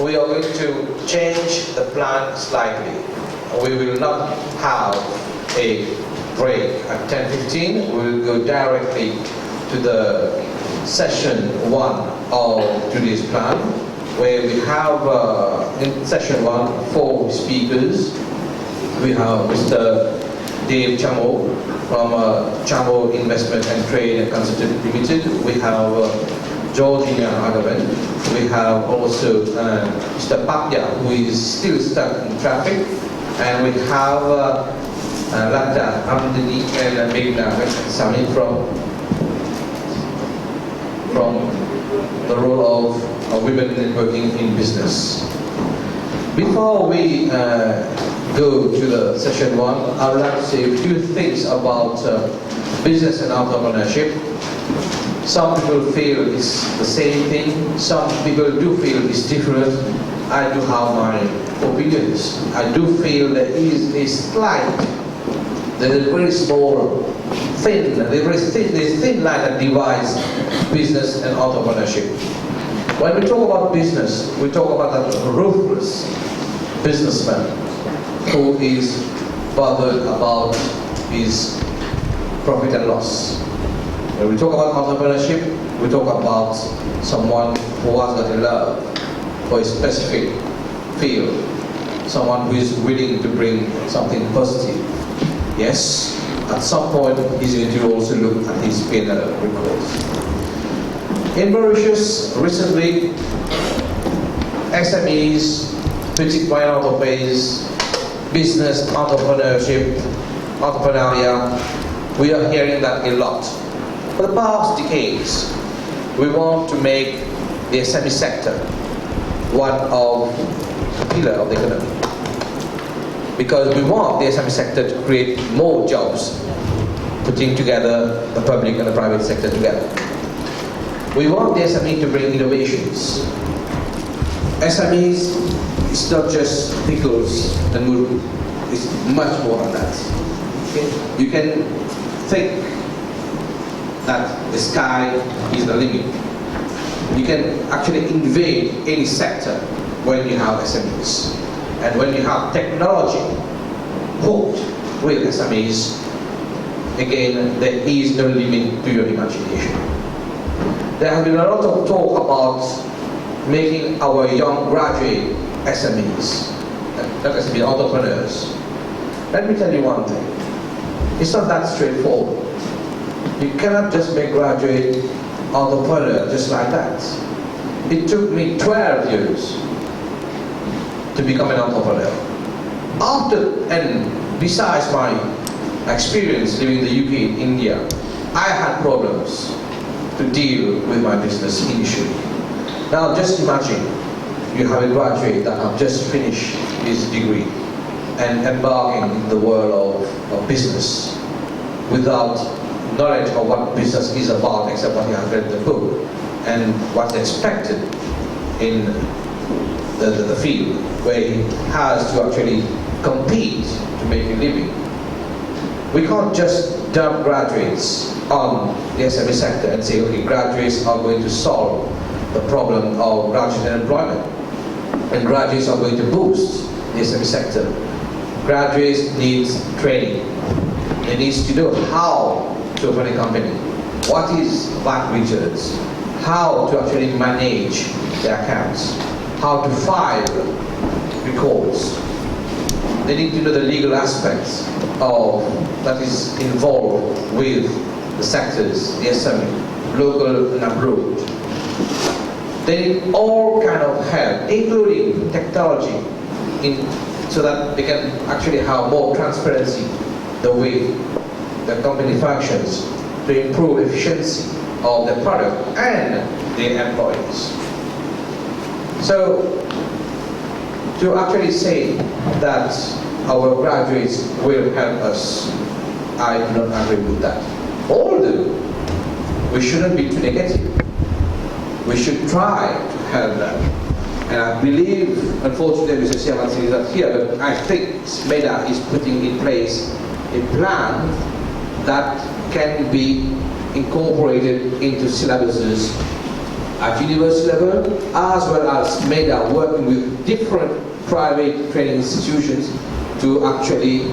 we are going to change the plan slightly. We will not have a break at 10:15. We will go directly to the session 1 of today's plan, where we have in session 1 4 speakers. We have Mr. Dave Chamo from Chamo Investment and Trade and Consultant Limited. We have Georgina Agavan. We have also Mr. Papya, who is still stuck in traffic. And we have Lata Amdani and Meghna Sami from the role of women networking in business. Before we go to the session 1, I would like to say a few things about business and entrepreneurship. Some people feel it's the same thing, some people do feel it's different. I do have my opinions. I do feel there is a slight, there is a very small, thin line that divides business and entrepreneurship. When we talk about business, we talk about a ruthless businessman who is bothered about his profit and loss. When we talk about entrepreneurship, we talk about someone who has got a love for a specific field, someone who is willing to bring something positive. Yes, at some point he's going to also look at his P&L records. In Mauritius, recently, SMEs, petite moyenne entreprise, business, entrepreneurship, entrepreneurial, we are hearing that a lot. For the past decades, we want to make the SME sector one of the pillar of the economy. Because we want the SME sector to create more jobs, putting together the public and the private sector together. We want the SME to bring innovations. SMEs, it's not just pickles and muru, it's much more than that. Okay? You can think that the sky is the limit. You can actually invade any sector when you have SMEs. And when you have technology hooked with SMEs, again, there is no limit to your imagination. There has been a lot of talk about making our young graduate SMEs, not SME entrepreneurs. Let me tell you one thing. It's not that straightforward. You cannot just make graduate entrepreneur just like that. It took me 12 years to become an entrepreneur. After, and besides my experience living in the UK, India, I had problems to deal with my business initially. Now just imagine you have a graduate that have just finished his degree and embarking in the world of business without knowledge of what business is about except what he has read in the book and what's expected in the field where he has to actually compete to make a living. We can't just dump graduates on the SME sector and say, okay, graduates are going to solve the problem of graduate unemployment and graduates are going to boost the SME sector. Graduates need training. They need to know how to open a company, what is VAT returns, how to actually manage their accounts, how to file records. They need to know the legal aspects of that is involved with the sectors, the SME, local and abroad. They need all kind of help, including technology, so that they can actually have more transparency the way the company functions to improve efficiency of the product and their employees. So, to actually say that our graduates will help us, I do not agree with that. Although, we shouldn't be too negative. We should try to help them. And I believe, unfortunately, Mr. Siamatsi is not here, but I think SMEDA is putting in place a plan that can be incorporated into syllabuses at university level, as well as MEDA, working with different private training institutions to actually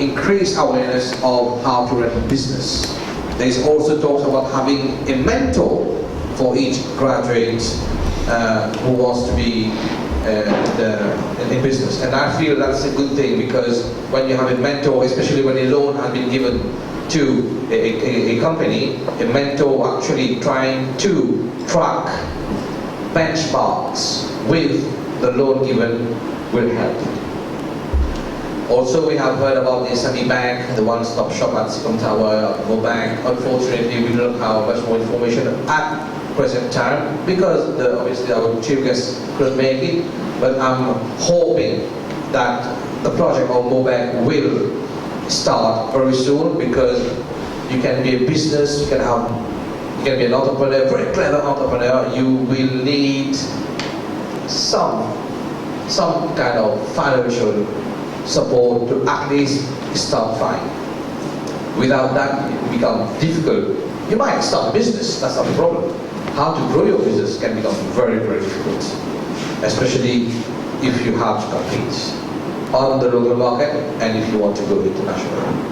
increase awareness of how to run a business. There's also talks about having a mentor for each graduate who wants to be in business. And I feel that's a good thing, because when you have a mentor, especially when a loan has been given to a company, a mentor actually trying to track benchmarks with the loan given will help. Also, we have heard about the SME Bank, the one-stop shop at Sikkim Tower, Mo Bank. Unfortunately, we don't have much more information at present time, because obviously our chief guest couldn't make it. But I'm hoping that the project of Mo Bank will start very soon, because you can be a business, you can be an entrepreneur, very clever entrepreneur. You will need some kind of financial support to at least start trying. Without that, it becomes difficult. You might start a business, that's not a problem. How to grow your business can become very, very difficult, especially if you have to compete on the local market and if you want to go international.